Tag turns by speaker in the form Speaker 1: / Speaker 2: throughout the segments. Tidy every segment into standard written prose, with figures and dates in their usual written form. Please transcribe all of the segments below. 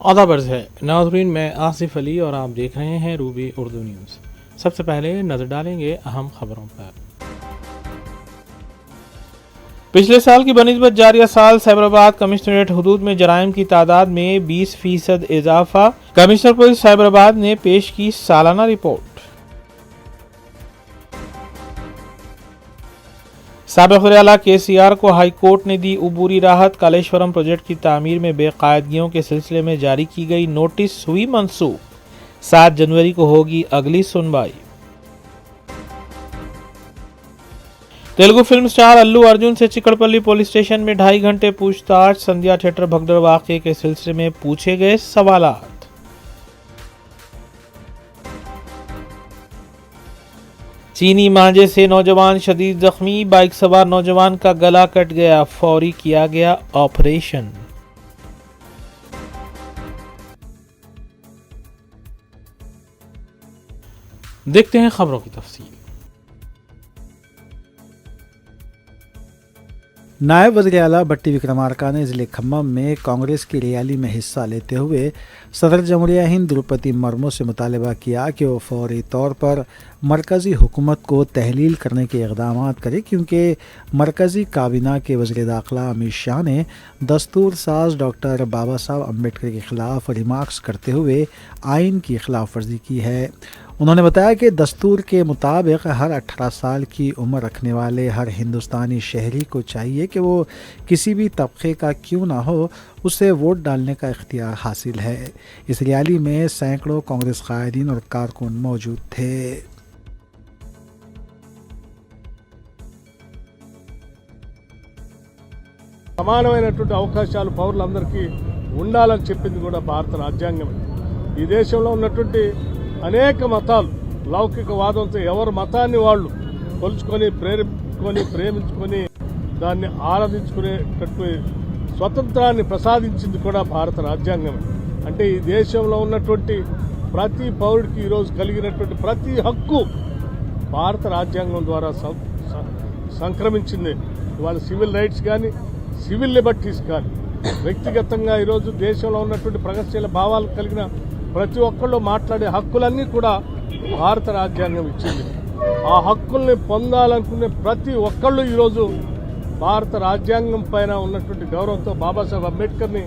Speaker 1: आदाब अर्ज़ है नाज़रीन, मैं आसिफ अली और आप देख रहे हैं रूबी उर्दू न्यूज़। सबसे पहले नज़र डालेंगे अहम खबरों पर। पिछले साल की बनिस्बत जारिया साल साइबराबाद कमिश्नरेट हुदूद में जराइम की तादाद में 20% इजाफा। कमिश्नर पुलिस साइबराबाद ने पेश की सालाना रिपोर्ट। साबिक़ वज़ीर-ए-आला KCR को हाई कोर्ट ने दी उबूरी राहत। कालेश्वरम प्रोजेक्ट की तामीर में बेकायदगियों के सिलसिले में जारी की गई नोटिस हुई मंसूख। 7 जनवरी को होगी अगली सुनवाई। तेलुगु फिल्म स्टार अल्लू अर्जुन से चिकड़पल्ली पुलिस स्टेशन में 2.5 घंटे पूछताछ। संध्या थिएटर भगदड़ वाक़े के सिलसिले में पूछे गए सवालात। चीनी मांझे से नौजवान शदीद जख्मी। बाइक सवार नौजवान का गला कट गया, फौरी किया गया ऑपरेशन। देखते हैं खबरों की तफसील।
Speaker 2: नायब वज़ीर-ए-आला भट्टी विक्रमार्का ने ज़िले खम्मम में कांग्रेस की रैली में हिस्सा लेते हुए सदर जमहूरिया हिंद द्रौपदी मुर्मू से मुतालबा किया कि वो फौरी तौर पर मरकज़ी हुकूमत को तहलील करने के इक़दाम करे, क्योंकि मरकज़ी काबीना के वज़ीर दाखिला अमित शाह ने दस्तूर साज डॉक्टर बाबा साहब अम्बेडकर के ख़िलाफ़ रिमार्क्स करते हुए आइन की खिलाफ वर्जी की है। उन्होंने बताया कि दस्तूर के मुताबिक हर 18 साल की उम्र रखने वाले हर हिंदुस्तानी शहरी को चाहिए कि वो किसी भी तबके का क्यों ना हो, उसे वोट डालने का इख्तियार हासिल है। इस रैली में सैकड़ों कांग्रेस कायदीन और कारकुन मौजूद थे।
Speaker 3: సమానమైనటువంటి అవకాశాలు పౌరులందరికీ ఉండాలని చెప్పింది కూడా భారత రాజ్యాంగమే. ఈ దేశంలో ఉన్నటువంటి అనేక మతాలు లౌకికవాదంతో ఎవరి మతాన్ని వాళ్ళు కొలుచుకొని ప్రేమించుకొని దాన్ని ఆరాధించుకునేటట్టు స్వతంత్రాన్ని ప్రసాదించింది కూడా భారత రాజ్యాంగమే. అంటే ఈ దేశంలో ఉన్నటువంటి ప్రతి పౌరుడికి ఈరోజు కలిగినటువంటి ప్రతి హక్కు భారత రాజ్యాంగం ద్వారా సంక్రమించింది. ఇవాళ సివిల్ రైట్స్ కానీ సివిల్ లిబర్టీస్ కానీ వ్యక్తిగతంగా ఈరోజు దేశంలో ఉన్నటువంటి ప్రగతిశీల భావాలు కలిగిన ప్రతి ఒక్కళ్ళు మాట్లాడే హక్కులన్నీ కూడా భారత రాజ్యాంగం ఇచ్చింది. ఆ హక్కుల్ని పొందాలనుకునే ప్రతి ఒక్కళ్ళు ఈరోజు భారత రాజ్యాంగం పైన ఉన్నటువంటి గౌరవంతో బాబాసాహెబ్ అంబేద్కర్ని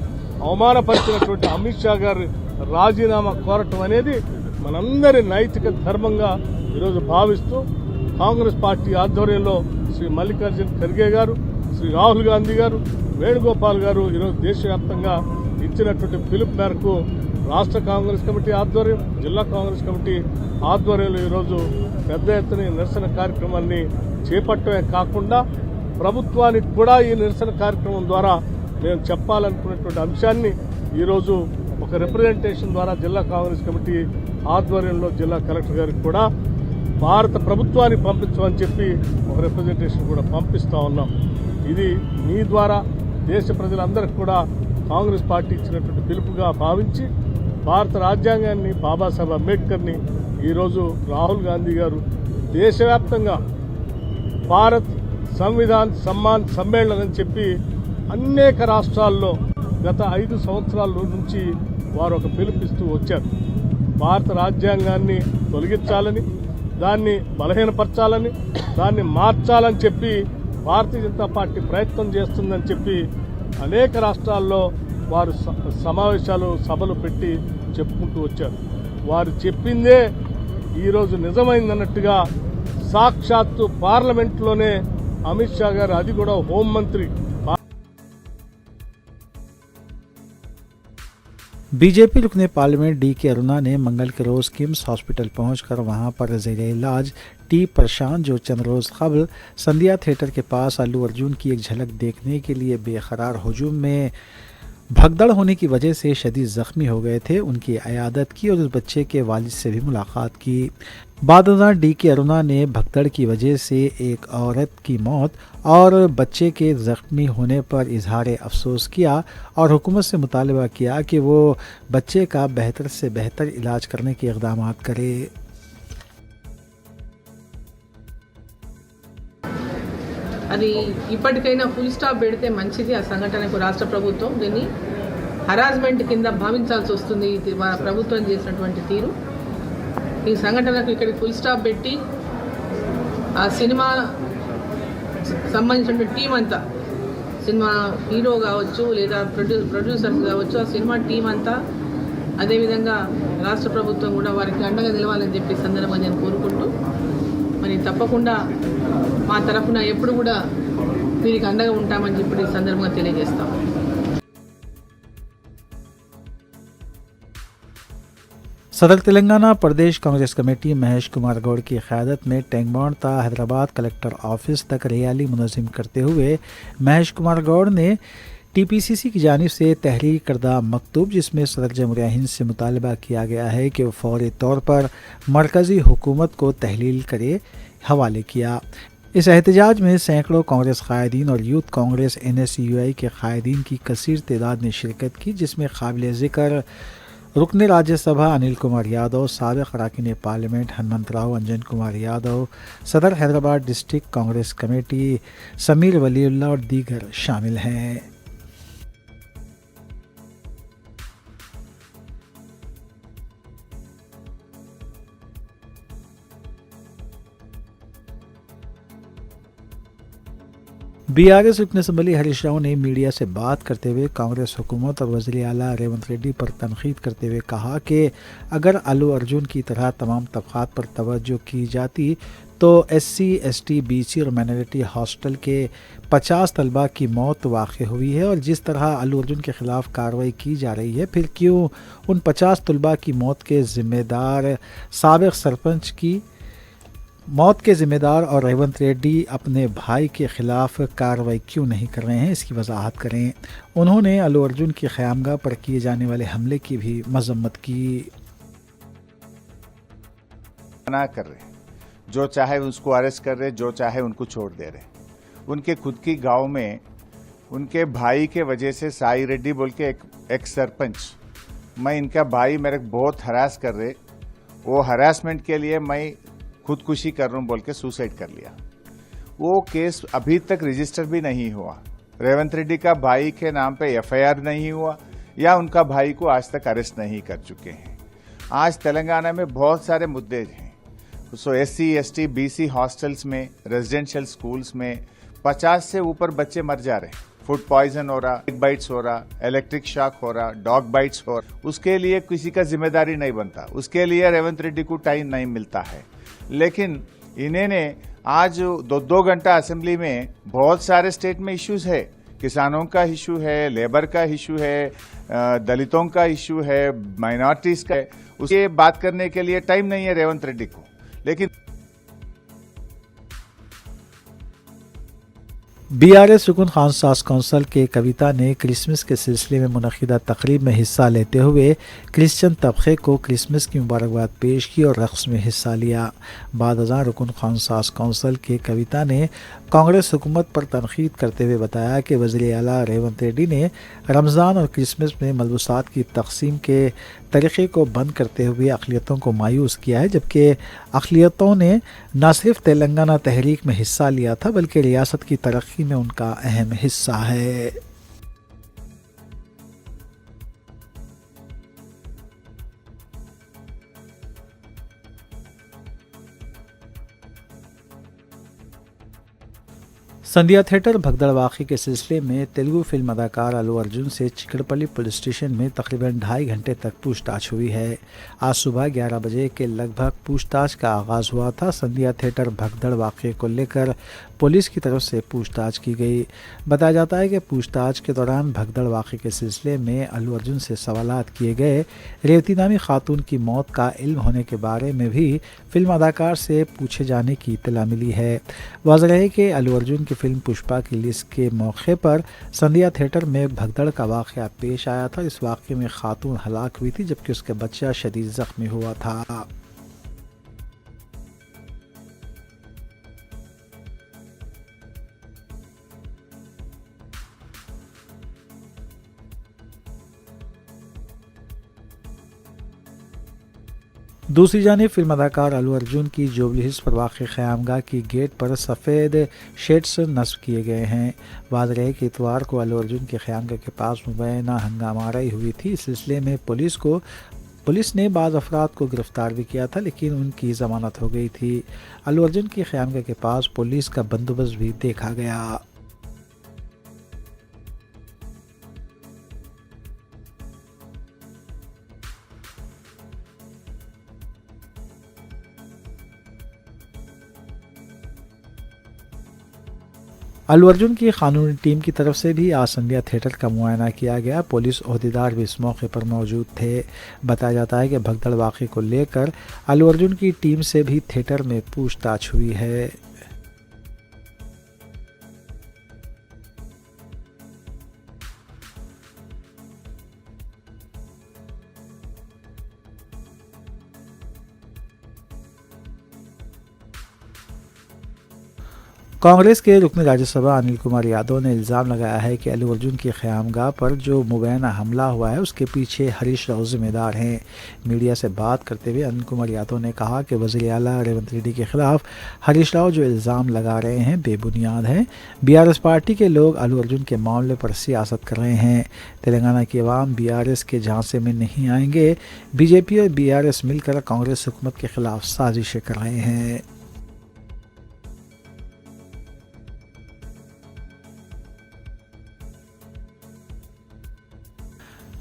Speaker 3: అవమానపరిచినటువంటి అమిత్ షా గారి రాజీనామా కోరటం అనేది మనందరి నైతిక ధర్మంగా ఈరోజు భావిస్తూ కాంగ్రెస్ పార్టీ ఆధ్వర్యంలో శ్రీ మల్లికార్జున ఖర్గే గారు, శ్రీ రాహుల్ గాంధీ గారు, వేణుగోపాల్ గారు ఈరోజు దేశవ్యాప్తంగా ఇచ్చినటువంటి పిలుపు మేరకు రాష్ట్ర కాంగ్రెస్ కమిటీ ఆధ్వర్యం, జిల్లా కాంగ్రెస్ కమిటీ ఆధ్వర్యంలో ఈరోజు పెద్ద ఎత్తున నిరసన కార్యక్రమాన్ని చేపట్టమే కాకుండా ప్రభుత్వానికి కూడా ఈ నిరసన కార్యక్రమం ద్వారా మేము చెప్పాలనుకున్నటువంటి అంశాన్ని ఈరోజు ఒక రిప్రజెంటేషన్ ద్వారా జిల్లా కాంగ్రెస్ కమిటీ ఆధ్వర్యంలో జిల్లా కలెక్టర్ గారికి కూడా భారత ప్రభుత్వానికి పంపించమని చెప్పి ఒక రిప్రజెంటేషన్ కూడా పంపిస్తా ఉన్నాం. ఇది మీ ద్వారా దేశ ప్రజలందరికీ కూడా కాంగ్రెస్ పార్టీ ఇచ్చినటువంటి పిలుపుగా భావించి భారత రాజ్యాంగాన్ని, బాబాసాహెబ్ అంబేద్కర్ని ఈరోజు రాహుల్ గాంధీ గారు దేశవ్యాప్తంగా భారత్ సంవిధాన్ సమ్మాన్ సమ్మేళనం అని చెప్పి అనేక రాష్ట్రాల్లో గత 5 సంవత్సరాల నుంచి వారు ఒక పిలుపిస్తూ వచ్చారు. భారత రాజ్యాంగాన్ని తొలగించాలని, దాన్ని బలహీనపరచాలని, దాన్ని మార్చాలని చెప్పి భారతీయ జనతా పార్టీ ప్రయత్నం చేస్తుందని చెప్పి అనేక రాష్ట్రాల్లో వారు సమావేశాలు, సభలు పెట్టి చెప్పుకుంటూ వచ్చారు. వారు చెప్పిందే ఈరోజు నిజమైందన్నట్టుగా సాక్షాత్తు పార్లమెంట్లోనే అమిత్ షా గారు, అది కూడా హోంమంత్రి
Speaker 2: बीजेपी रुकने पार्लियामेंट DK अरुणा ने मंगल के रोज किम्स हॉस्पिटल पहुंचकर वहां पर ज़ेरे इलाज T प्रशांत, जो चंद रोज कबल संध्या थिएटर के पास अल्लू अर्जुन की एक झलक देखने के लिए बेकरार हुजूम में भगदड़ होने की वजह से शदीद ज़ख्मी हो गए थे, उनकी अयादत की और उस बच्चे के वालिद से भी मुलाकात की। बाद DK अरुणा ने भगदड़ की वजह से एक औरत की मौत और बच्चे के ज़ख्मी होने पर इजहार अफसोस किया और हुकूमत से मुतालबा किया कि वो बच्चे का बेहतर से बेहतर इलाज करने के इक़दाम करे।
Speaker 4: అది ఇప్పటికైనా ఫుల్ స్టాప్ పెడితే మంచిది. ఆ సంఘటనకు రాష్ట్ర ప్రభుత్వం దీన్ని హరాస్మెంట్ కింద భావించాల్సి వస్తుంది ఇది ప్రభుత్వం చేసినటువంటి తీరు. ఈ సంఘటనకు ఇక్కడికి ఫుల్ స్టాప్ పెట్టి ఆ సినిమా సంబంధించిన టీం అంతా, సినిమా హీరో కావచ్చు లేదా ప్రొడ్యూసర్స్ కావచ్చు, ఆ సినిమా టీం అంతా, అదేవిధంగా రాష్ట్ర ప్రభుత్వం కూడా వారికి అండగా నిలవాలని చెప్పి సందర్భంగా నేను కోరుకుంటూ, మరి తప్పకుండా మా తరఫున ఎప్పుడు కూడా వీరికి అండగా ఉంటామని చెప్పి ఈ సందర్భంగా తెలియజేస్తాం.
Speaker 2: सदर तेलंगाना प्रदेश कांग्रेस कमेटी महेश कुमार गौड़ की क़यादत में टेंगबांड ता हैदराबाद कलेक्टर ऑफिस तक रैली मुनज़्ज़म करते हुए महेश कुमार गौड़ ने टीपीसीसी की जानिब से तहरीर करदा मकतूब, जिसमें सदर जमहूरिया हिंद से मुतालबा किया गया है कि वो फौरी तौर पर मरकज़ी हुकूमत को तहलील करे, हवाले किया। इस एहतजाज में सैकड़ों कांग्रेस कायदीन और यूथ कांग्रेस NSUI के कायदीन की कसीर तादाद ने शिरकत की, जिसमें काबिल ज़िक्र रुकन राज्यसभा अनिल कुमार यादव, साबिक़ अरकान पार्लियामेंट हनुमंतराव, अंजन कुमार यादव, सदर हैदराबाद डिस्ट्रिक्ट कांग्रेस कमेटी समीर वलीउल्लाह और दीगर शामिल हैं। बीआरएस रुकन असम्बली हरीश राव ने मीडिया से बात करते हुए कांग्रेस हुकूमत और वज़ीर आला रेवंत रेड्डी पर तनकीद करते हुए कहा कि अगर अल्लू अर्जुन की तरह तमाम तबक़ात पर तवज्जो की जाती तो SC, ST, BC और माइनॉरिटी हॉस्टल के 50 तलबा की मौत वाक़ हुई है, और जिस तरह अल्लू अर्जुन के ख़िलाफ़ कार्रवाई की जा रही है, फिर क्यों उन 50 तलबा की मौत के ज़िम्मेदार साबिक़ सरपंच की मौत के ज़िम्मेदार और रेवंत रेड्डी अपने भाई के ख़िलाफ़ कार्रवाई क्यों नहीं कर रहे हैं, इसकी वजाहत करें। उन्होंने अल्लू अर्जुन की ख़यामगाह पर किए जाने वाले हमले की भी मजम्मत की।
Speaker 5: मना कर रहे, जो चाहे उसको अरेस्ट कर रहे, जो चाहे उनको छोड़ दे रहे। उनके खुद की गांव में उनके भाई के वजह से साई रेड्डी बोल के एक सरपंच, मैं इनका भाई मेरे बहुत हरास कर रहे, वो हरासमेंट के लिए मैं खुदकुशी कर रहा हूँ बोल के सुसाइड कर लिया। वो केस अभी तक रजिस्टर भी नहीं हुआ। रेवंत रेड्डी का भाई के नाम पे FIR नहीं हुआ या उनका भाई को आज तक अरेस्ट नहीं कर चुके हैं। आज तेलंगाना में बहुत सारे मुद्दे हैं। SC, ST, BC हॉस्टल्स में, रेजिडेंशियल स्कूल्स में 50 से ऊपर बच्चे मर जा रहे हैं। फूड पॉइजन हो रहा, एग बाइट्स हो रहा, इलेक्ट्रिक शॉक हो रहा, डॉग बाइट्स हो रहा। उसके लिए किसी का जिम्मेदारी नहीं बनता, उसके लिए रेवंत रेड्डी को टाइम नहीं मिलता है। लेकिन इन्होंने आज 2 घंटा असेंबली में बहुत सारे स्टेट में इश्यूज है, किसानों का इशू है, लेबर का इशू है, दलितों का इशू है, माइनॉरिटीज का है, उसके बात करने के लिए टाइम नहीं है रेवंत रेड्डी को। लेकिन
Speaker 2: बीआरएस रुकन खानसास कौंसल के कविता ने क्रिसमस के सिलसिले में मुनक़िदा तकरीब में हिस्सा लेते हुए क्रिश्चियन तबक़े को क्रिसमस की मुबारकबाद पेश की और रक़्स में हिस्सा लिया। बाद अज़ां रुकन खानसास कौंसल के कविता ने कांग्रेस हुकूमत पर तनकीद करते हुए बताया कि वज़ीर आला रेवंत रेड्डी ने रमज़ान और क्रिसमस में मलबूसात की तकसीम के तरीक़े को बंद करते हुए अक़लियतों को मायूस किया है, जबकि अक़लियतों ने न सिर्फ तेलंगाना तहरीक में हिस्सा लिया था बल्कि रियासत की तरक्की में उनका अहम हिस्सा है। संध्या थिएटर भगदड़ वाक़े के सिलसिले में तेलुगु फिल्म अदाकार अल्लू अर्जुन से चिकड़पल्ली पुलिस स्टेशन में तकरीबन 2.5 घंटे तक पूछताछ हुई है। आज सुबह 11 बजे के लगभग पूछताछ का आगाज़ हुआ था। संध्या थिएटर भगदड़ वाक़े को लेकर पुलिस की तरफ से पूछताछ की गई। बताया जाता है कि पूछताछ के दौरान भगदड़ वाक़े के सिलसिले में अल्लू अर्जुन से सवालात किए गए। रेवती नामी खातून की मौत का इल्म होने के बारे में भी फिल्म अदाकार से पूछे जाने की इत्तला मिली है। वाज़ेह है कि अल्लू अर्जुन की फिल्म पुष्पा की रिलीज़ के मौके पर संध्या थिएटर में भगदड़ का वाक़या पेश आया था। इस वाक़े में खातून हलाक हुई थी जबकि उसका बच्चा शदीद ज़ख्मी हुआ था। दूसरी जानिब फिल्म अदाकार अल्लू अर्जुन की जुबली हिल्स पर वाक़ क़यामगाह की गेट पर सफ़ेद शेड्स नस्ब किए गए हैं। वाज़ेह है कि इतवार को अल्लू अर्जुन के क़यामगाह के पास मुबैना हंगामाराई हुई थी। इस सिलसिले में पुलिस ने बाज़ अफराद को गिरफ्तार भी किया था, लेकिन उनकी ज़मानत हो गई थी। अल्लू अर्जुन की क़यामगाह के पास पुलिस का बंदोबस्त भी देखा गया। अल्लू अर्जुन की कानूनी टीम की तरफ से भी आज संध्या थिएटर का मुआयना किया गया। पुलिस ओहदेदार भी इस मौके पर मौजूद थे। बताया जाता है कि भगदड़ वाक़े को लेकर अल्लू अर्जुन की टीम से भी थिएटर में पूछताछ हुई है। कांग्रेस के रुकन राज्यसभा अनिल कुमार यादव ने इल्ज़ाम लगाया है कि अल्लू अर्जुन की क़यामगाह पर जो मुबैना हमला हुआ है उसके पीछे हरीश राव जिम्मेदार हैं। मीडिया से बात करते हुए अनिल कुमार यादव ने कहा कि वज़ीर आला रेवंत रेड्डी के ख़िलाफ़ हरीश राव जो इल्ज़ाम लगा रहे हैं बेबुनियाद हैं। बीआरएस पार्टी के लोग अल्लू अर्जुन के मामले पर सियासत कर रहे हैं। तेलंगाना की अवाम बीआरएस के झांसे में नहीं आएंगे। बीजेपी और बीआरएस मिलकर कांग्रेस हुकूमत के ख़िलाफ़ साजिशें कर रहे हैं।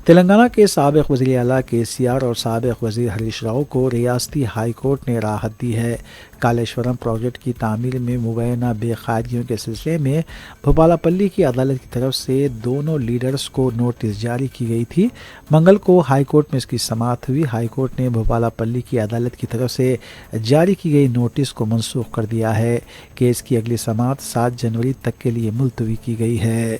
Speaker 2: तेलंगाना के साबिक़ वज़ीर आला केसीआर और साबिक़ वज़ीर हरीश राव को रियासती हाई कोर्ट ने राहत दी है। कालेश्वरम प्रोजेक्ट की तामीर में मुबैना बेकायदगियों के सिलसिले में भोपालापल्ली की अदालत की तरफ से दोनों लीडर्स को नोटिस जारी की गई थी। मंगल को हाई कोर्ट में इसकी समाअत हुई। हाई कोर्ट ने भोपालापल्ली की अदालत की तरफ से जारी की गई नोटिस को मनसूख कर दिया है। केस की अगली समाअत 7 जनवरी तक के लिए मुलतवी की गई है।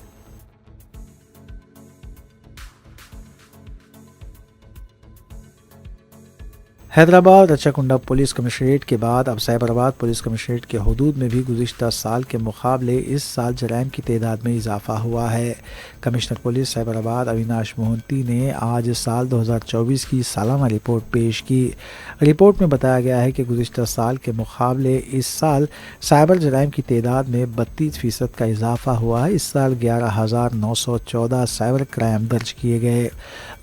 Speaker 2: हैदराबाद रचाकुंडा पुलिस कमिश्नरेट के बाद अब साइबराबाद पुलिस कमिश्नरेट के हदूद में भी गुज़िश्ता साल के मुकाबले इस साल जराइम की तादाद में इजाफा हुआ है। कमिश्नर पुलिस साइबराबाद अविनाश मोहंती ने आज साल 2024 की सालाना रिपोर्ट पेश की। रिपोर्ट में बताया गया है कि गुज़िश्ता साल के मुकाबले इस साल साइबर जराइम की तादाद में 32% का इजाफा हुआ है। इस साल 11,914 साइबर क्राइम दर्ज किए गए।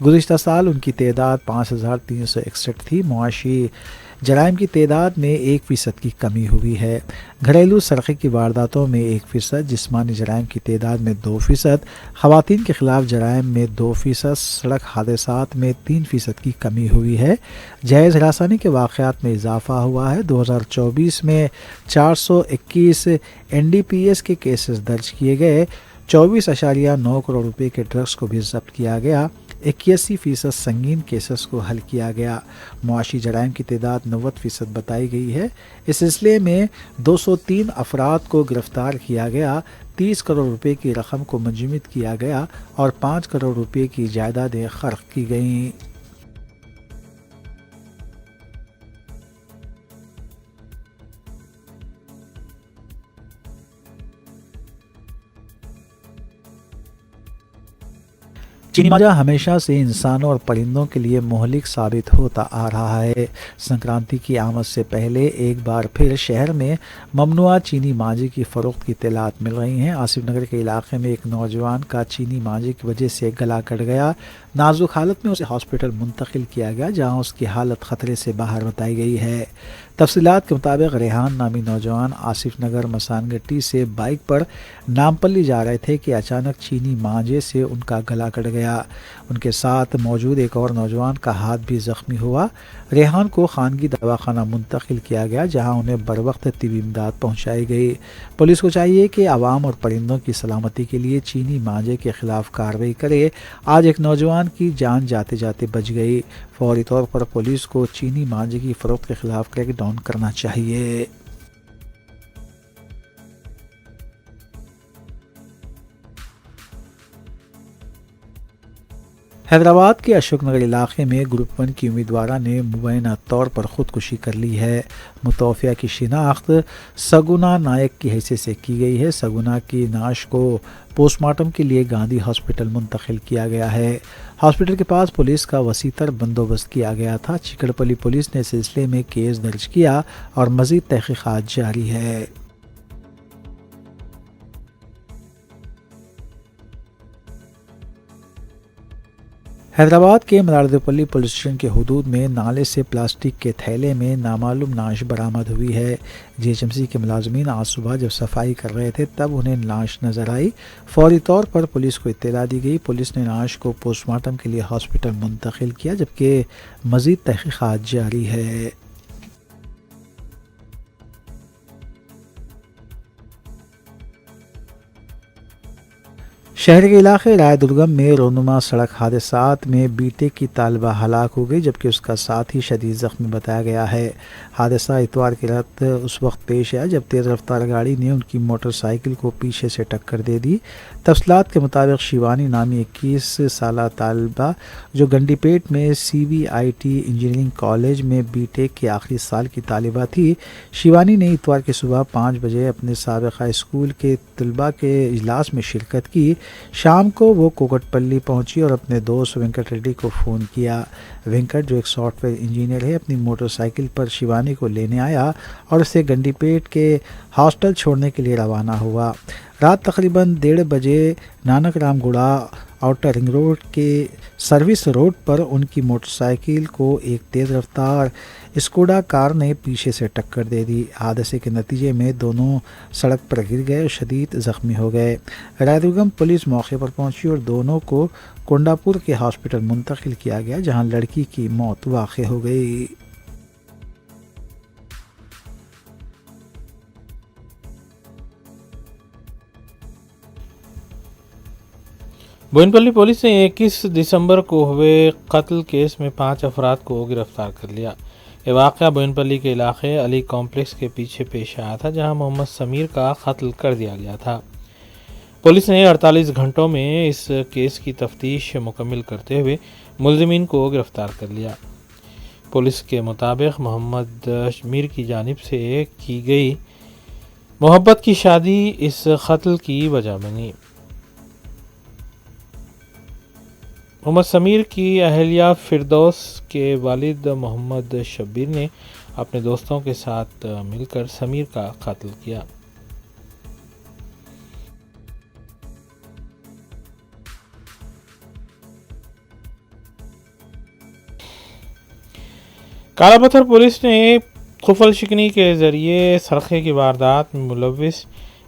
Speaker 2: गुज़िश्ता साल उनकी तादाद 5,361 थी। मुआशी जराइम की तादाद में 1% की कमी हुई है। घरेलू सरक़े की वारदातों में 1%, जिस्मानी जराइम की तादाद में 2%, ख़वातीन के ख़िलाफ़ जराइम में 2%, सड़क हादसात में 3% की कमी हुई है। जायज़ हरासानी के वाक़यात में इजाफ़ा हुआ है। 2024 में 421 NDPS के केसेस दर्ज किए गए। 24.9 करोड़ रुपए के ड्रग्स को भी जब्त किया गया। 81% संगीन केसेस को हल किया गया। मुआशी जराइम की तादाद 90% बताई गई है। इस सिलसिले में 203 अफराद को गिरफ्तार किया गया। 30 करोड़ रुपए की रकम को मंजूमित किया गया और 5 करोड़ रुपए की जायदादें खर्च की गईं। चीनी मांझा हमेशा से इंसानों और परिंदों के लिए मोहलिक साबित होता आ रहा है। संक्रांति की आमद से पहले एक बार फिर शहर में ममनुआ चीनी मांझे की फ़रोख्त की इत्तलात मिल रही हैं। आसिफ नगर के इलाके में एक नौजवान का चीनी मांझे की वजह से गला कट गया। नाजुक हालत में उसे हॉस्पिटल मुंतकिल किया गया, जहां उसकी हालत ख़तरे से बाहर बताई गई है। तफसीलात के मुताबिक रेहान नामी नौजवान आसिफ नगर मसानगट्टी से बाइक पर नामपल्ली जा रहे थे कि अचानक चीनी मांझे से उनका गला कट गया। उनके साथ मौजूद एक और नौजवान का हाथ भी ज़ख्मी हुआ। रेहान को खानगी दवाखाना मुंतकिल किया गया, जहां उन्हें बरवक्त तिबी इमदाद पहुंचाई गई। पुलिस को चाहिए कि आवाम और परिंदों की सलामती के लिए चीनी मांझे के खिलाफ कार्रवाई करे। आज एक नौजवान की जान जाते जाते बच गई। फौरी तौर पर पुलिस को चीनी मांझे की फ़रोख्त के खिलाफ क्रैकडाउन करना चाहिए। हैदराबाद के अशोकनगर इलाके में ग्रुप 1 की उम्मीदवारा ने मुबैना तौर पर खुदकुशी कर ली है। मुतवफ़िया की शिनाख्त सगुना नायक की हैसियत से की गई है। सगुना की नाश को पोस्टमार्टम के लिए गांधी हॉस्पिटल मुंतकिल किया गया है। हॉस्पिटल के पास पुलिस का वसीतर बंदोबस्त किया गया था। चिकड़पल्ली पुलिस ने सिलसिले में केस दर्ज किया और मज़ीद तहक़ीक़ात जारी है। हैदराबाद के मरारदपल्ली पुलिस स्टेशन के हुदूद में नाले से प्लास्टिक के थैले में नामालूम नाश बरामद हुई है। जीएचएमसी के मुलाजमीन आज सुबह जब सफाई कर रहे थे तब उन्हें नाश नजर आई। फौरी तौर पर पुलिस को इत्तला दी गई। पुलिस ने नाश को पोस्टमार्टम के लिए हॉस्पिटल मुंतकिल किया, जबकि मज़ीद तहक़ीक़ात जारी है। शहर के इलाके रायदुर्गम में रोनुमा सड़क हादसात में बीटेक की तालिबा हलाक हो गई, जबकि उसका साथी शदीद ज़ख्मी बताया गया है। हादसा इतवार की रात उस वक्त पेश आया जब तेज़ रफ्तार गाड़ी ने उनकी मोटरसाइकिल को पीछे से टक्कर दे दी। तफसीलात के मुताबिक शिवानी नामी 21 साला तालिबा जो गंडीपेट में CVIT इंजीनियरिंग कॉलेज में बीटेक के आखिरी साल की तालिबा थी। शिवानी ने इतवार की सुबह 5 बजे अपने साबिक़ा स्कूल के तलबा के इजलास में शिरकत की। शाम को वो कोकटपल्ली पहुंची और अपने दोस्त वेंकट रेड्डी को फ़ोन किया। वेंकट, जो एक सॉफ्टवेयर इंजीनियर है, अपनी मोटरसाइकिल पर शिवानी को लेने आया और उसे गंडीपेट के हॉस्टल छोड़ने के लिए रवाना हुआ। रात तकरीबन 1:30 बजे नानक रामगुड़ा आउटर रिंग रोड के सर्विस रोड पर उनकी मोटरसाइकिल को एक तेज़ रफ्तार स्कोडा कार ने पीछे से टक्कर दे दी। हादसे के नतीजे में दोनों सड़क पर गिर गए और शदीद ज़ख्मी हो गए। रायदुर्गम पुलिस मौके पर पहुंची और दोनों को कोंडापुर के हॉस्पिटल मुंतकिल किया गया, जहां लड़की की मौत वाक़ हो गई।
Speaker 1: बोयनपल्ली पुलिस ने 21 दिसंबर को हुए कत्ल केस में 5 अफराद को गिरफ्तार कर लिया। ये वाक़या बोयनपल्ली के इलाके अली कॉम्प्लेक्स के पीछे पेश आया था, जहां मोहम्मद समीर का कत्ल कर दिया गया था। पुलिस ने 48 घंटों में इस केस की तफ्तीश मुकम्मल करते हुए मुलजिमीन को गिरफ्तार कर लिया। पुलिस के मुताबिक मोहम्मद समीर की जानिब से की गई मोहब्बत की शादी इस कत्ल की वजह बनी। मोहम्मद समीर की अहलिया फिरदौस के वालिद मोहम्मद शब्बीर ने अपने दोस्तों के साथ मिलकर समीर का कत्ल किया। कालापत्थर पुलिस ने खुफल शिकनी के ज़रिए सरखे की वारदात में मुलविस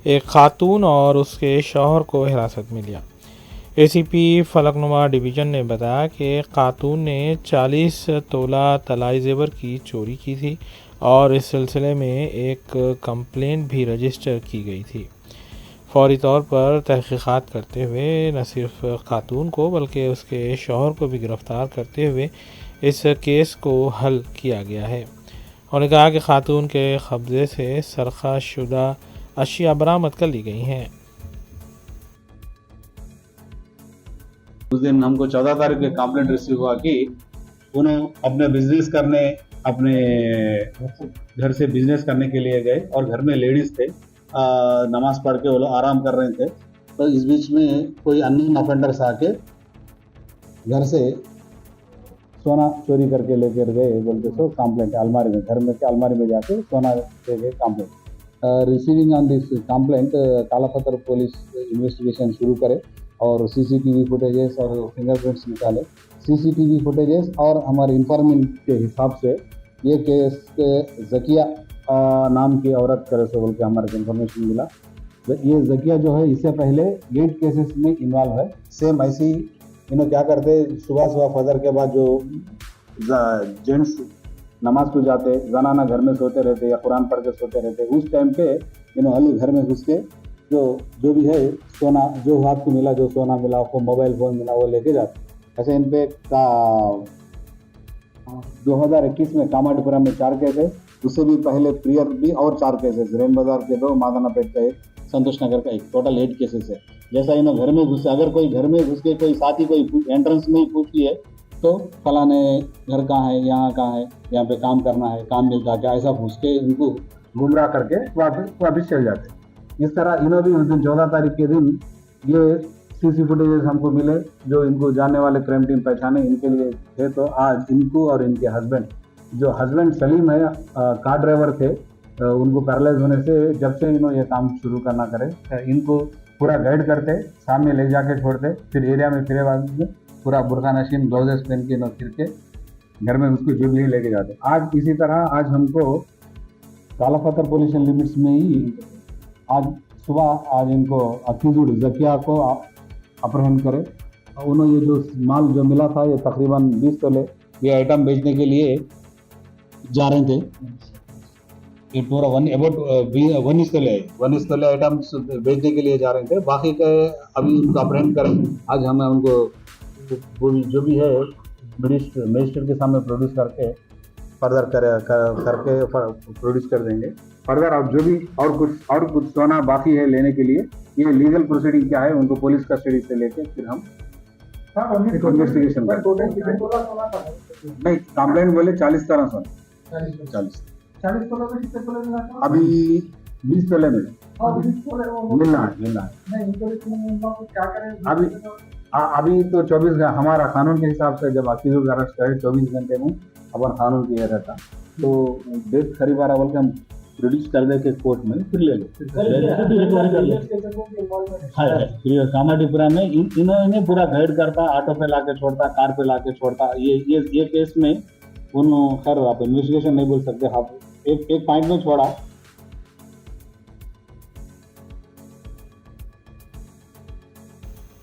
Speaker 1: एक खातून और उसके शौहर को हिरासत में लिया। ACP फलकनुमा डिवीज़न ने बताया कि खातून ने 40 तोला तलाई ज़ेवर की चोरी की थी और इस सिलसिले में एक कंप्लेंट भी रजिस्टर की गई थी। फौरी तौर पर तहक़ीक़ात करते हुए न सिर्फ खातून को बल्कि उसके शौहर को भी गिरफ़्तार करते हुए इस केस को हल किया गया है। उन्होंने कहा कि खातून के कब्ज़े से सरखा शुदा अशिया बरामद कर ली गई हैं।
Speaker 6: उस दिन हमको 14 तारीख को कंप्लेंट रिसीव हुआ कि उन्हें अपने बिजनेस करने, अपने घर से बिजनेस करने के लिए गए और घर में लेडीज थे, नमाज पढ़ के वो लोग आराम कर रहे थे। तो इस बीच में कोई अननोन ऑफेंडर्स आके घर से सोना चोरी करके लेकर गए बोलते सो कंप्लेंट अलमारी में, घर में के अलमारी में जाके सोना ले गए complaint. Receiving on this complaint Kalapatthar police investigation शुरू करे और CCTV फुटेजेस और फिंगरप्रिंट्स निकाले। CCTV फुटेजेस और हमारे इन्फॉर्मेंट के हिसाब से ये केस के जकिया नाम की औरत करे से बोल के हमारे को इन्फॉर्मेशन मिला। ये जकिया जो है इससे पहले 8 केसेस में इन्वॉल्व है। सेम ऐसी इन्होंने क्या करते, सुबह फजर के बाद जो जेंट्स नमाज को जाते, जनाना घर में सोते रहते या कुरान पढ़ के सोते रहते, उस टाइम पे इन्होंने घर में घुस के जो भी है सोना जो हाथ को मिला, जो सोना मिला, आपको मोबाइल फ़ोन मिला, वो लेके जाते। ऐसे इन पे 2021 में कामाडीपुरम में 4 केसेस, उससे भी पहले प्रियर भी और 4 केसेस, रेन बाजार के 2, मादानापेट का 1, संतोष नगर का 1, टोटल 8 केसेस है। जैसा इन्होंने घर में घुस, अगर कोई घर में घुस के कोई साथी कोई एंट्रेंस में ही पूछ लिए तो फलाने घर कहाँ है, यहाँ कहाँ है, यहाँ पे काम करना है, काम मिलता है क्या, ऐसा पूछ के इनको गुमराह करके वापस चल जाते। इस तरह इन्होंने भी उस दिन 14 तारीख के दिन ये सीसी फुटेजेस हमको मिले जो इनको जानने वाले क्राइम टीम पहचाने इनके लिए थे। तो आज इनको और इनके हस्बैंड, जो हस्बैंड सलीम है कार ड्राइवर थे, उनको पैरालाइज होने से जब से इन्होंने ये काम शुरू करना करे, इनको पूरा गाइड करते, सामने ले जाके छोड़ते, फिर एरिया में फिरे बाद में पूरा बुरखा नशीन ग्लव्स पहन के न फिर के घर में उसको जेब लिए लेके जाते। आज इसी तरह आज हमको काला पत्थर पुलिस लिमिट्स में ही आज सुबह आज इनको अक्यूज्ड जकिया को अपहरण करे। उन्होंने ये जो माल जो मिला था ये तकरीबन 20 तोले ये आइटम बेचने के लिए जा रहे थे। ये पूरा वन इस तोले आइटम बेचने के लिए जा रहे थे। बाकी के अभी उनको अपहरण करें। आज हमें उनको जो भी है मजिस्ट्रेट के सामने प्रोड्यूस करके फर्दर करके प्रोड्यूस कर देंगे। फर्दर अब जो भी और कुछ सोना बाकी है लेने के लिए ये लीगल प्रोसीडिंग क्या है उनको पुलिस कस्टडी से लेके फिर हम इन्वेस्टिगेशन नहीं कंप्लेंट बोले 40 तरह सोना 40 अभी 20 तोले मिलना है। अभी तो 24 घंटे हमारा कानून के हिसाब से जब अक्यूज्ड अरेस्ट करे 24 घंटे में अपन कानून किया रहता तो डेट करीब 12 बोल के हम प्रोड्यूस कर दे के कोर्ट में फिर ले लो कामाटीपुरा में इन्होंने पूरा गाइड करता, ऑटो पे लाके छोड़ता, कार पे लाके छोड़ता। ये केस में उन खैर आप इन्वेस्टिगेशन नहीं बोल सकते, आप एक पॉइंट में छोड़ा।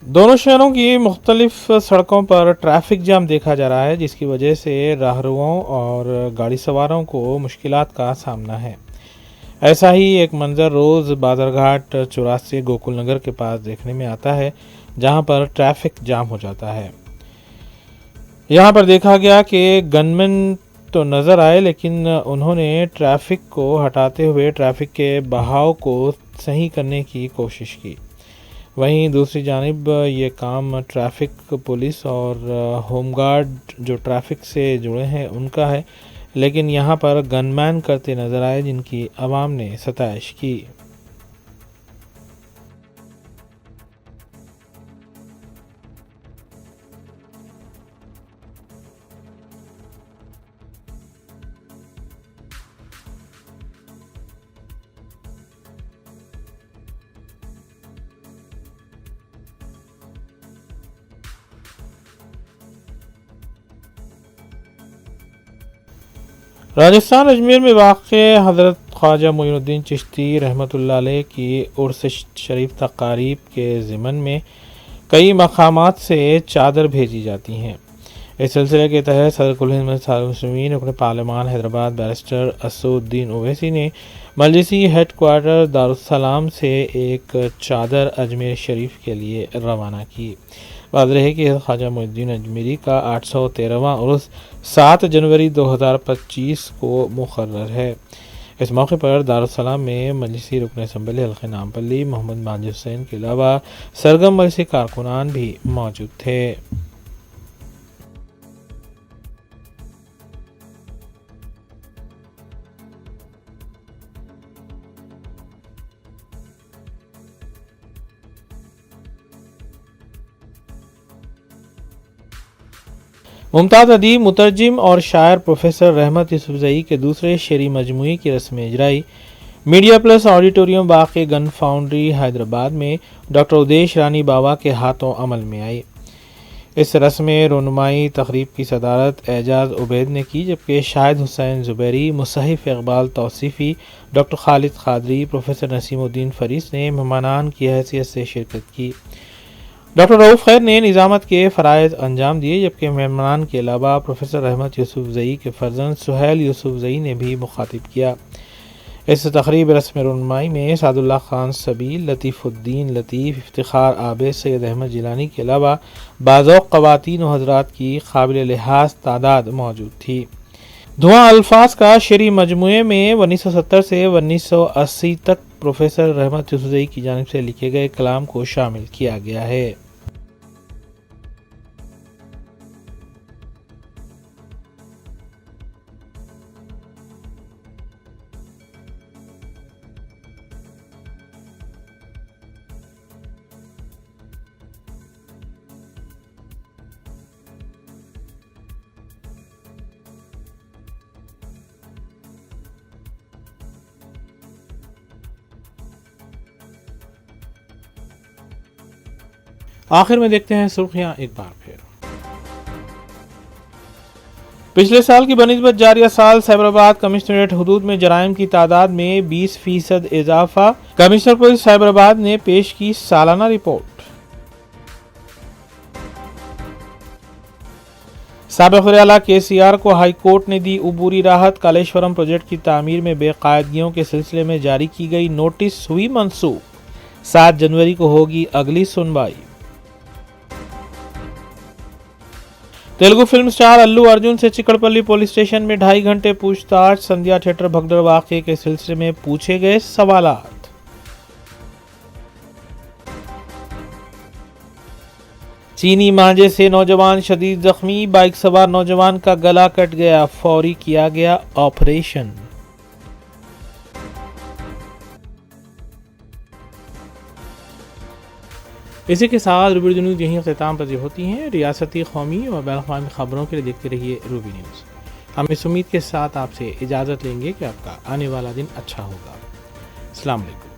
Speaker 1: दोनों शहरों की मुख्तलिफ सड़कों पर ट्रैफिक जाम देखा जा रहा है, जिसकी वजह से राहरुओं और गाड़ी सवारों को मुश्किलात का सामना है। ऐसा ही एक मंजर रोज़ बादरघाट चौराहे गोकुल नगर के पास देखने में आता है, जहां पर ट्रैफिक जाम हो जाता है। यहां पर देखा गया कि गनमैन तो नज़र आए, लेकिन उन्होंने ट्रैफिक को हटाते हुए ट्रैफिक के बहाव को सही करने की कोशिश की। वहीं दूसरी जानिब ये काम ट्रैफिक पुलिस और होमगार्ड जो ट्रैफिक से जुड़े हैं उनका है, लेकिन यहाँ पर गनमैन करते नजर आए, जिनकी आवाम ने सताइश की। राजस्थान अजमेर में वाक़ हज़रत ख्वाजा मोइनुद्दीन चिश्ती रहमतुल्लाह अलैह की उर्स शरीफ तकारीब के ज़िमन में कई मकामात से चादर भेजी जाती हैं। इस सिलसिले के तहत सदर कुल हिंद मुस्लिमीन रुकन पार्लिमान हैदराबाद बैरिस्टर असदुद्दीन ओवैसी ने मजलिसी हेड क्वार्टर दारुस्सलाम से एक चादर अजमेर शरीफ के लिए रवाना की। वाज़ेह है कि ख्वाजा मोइनुद्दीन अजमेरी का 813वां उर्स 7 जनवरी 2025 को मुकर्रर है। इस मौके पर दारुस्सलाम में मजलिसी रुकन असम्बली हल्के नामपल्ली मोहम्मद माजिद हुसैन के अलावा सरगम मजलिसी कारकुनान भी मौजूद थे। मुमताज़ अदीब, मुतरजिम और शायर प्रोफेसर रहमत यूसुफजई के दूसरे शेरी मजमूई की रस्म इजराई मीडिया प्लस ऑडिटोरियम बाक़ी गन फाउंड्री हैदराबाद में डॉक्टर उदेश रानी बावा के हाथों अमल में आई। इस रस्म रोनुमाई तकरीब की सदारत एजाज उबैद ने की, जबकि शाहिद हुसैन ज़ुबैरी, मुसहिफ़ इकबाल तौसीफ़ी, डॉक्टर खालिद क़ादरी, प्रोफेसर नसीमुद्दीन फ़रीस ने मेहमानान की हैसियत से शिरकत की। डॉक्टर रऊफ़ खैर ने निज़ामत के फ़राइज़ अंजाम दिए, जबकि मेहमान के अलावा प्रोफेसर रहमत यूसुफजई के फ़र्जंद सुहैल यूसुफजई ने भी मुखातिब किया। इस तकरीब रस्म रुनमाई में सादुल्लाह खान सबील, लतीफ़ुद्दीन लतीफ़, इफ्तिखार आबिद, सैयद अहमद जिलानी के अलावा बाज़ौक़ ख़वातीन व हज़रात की काबिल लिहाज तादाद मौजूद थी। धुआं अल्फाज का शेरी मजमुए में 1970 से 1980 तक प्रोफेसर रहमत यूसुफजई की जानिब से लिखे गए कलाम को शामिल किया गया है। आखिर में देखते हैं सुर्खियां एक बार फिर। पिछले साल की बनिस्बत जारिया साल साइबराबाद कमिश्नरेट हुदूद में जराइम की तादाद में 20% इजाफा। कमिश्नर पुलिस साइबराबाद ने पेश की सालाना रिपोर्ट। साबिक वज़ीर-ए-आला KCR को हाई कोर्ट ने दी उबूरी राहत। कालेश्वरम प्रोजेक्ट की तामीर में बेकायदगियों के सिलसिले में जारी की गई नोटिस हुई मंसूख। 7 जनवरी को होगी अगली सुनवाई। तेलुगु फिल्म स्टार अल्लू अर्जुन से चिकड़पल्ली पुलिस स्टेशन में 2.5 घंटे पूछताछ। संध्या थिएटर भगदड़ वाकये के सिलसिले में पूछे गए सवालात। चीनी मांझे से नौजवान शदीद जख्मी। बाइक सवार नौजवान का गला कट गया, फौरी किया गया ऑपरेशन। इसी के साथ रूबी न्यूज़ यहीं अख्ताम पज़ीर होती हैं। रियासती, कौमी और बैनुल-अक़वामी खबरों के लिए देखते रहिए रूबी न्यूज़। हम इस उम्मीद के साथ आपसे इजाज़त लेंगे कि आपका आने वाला दिन अच्छा होगा। अस्सलाम वालेकुम।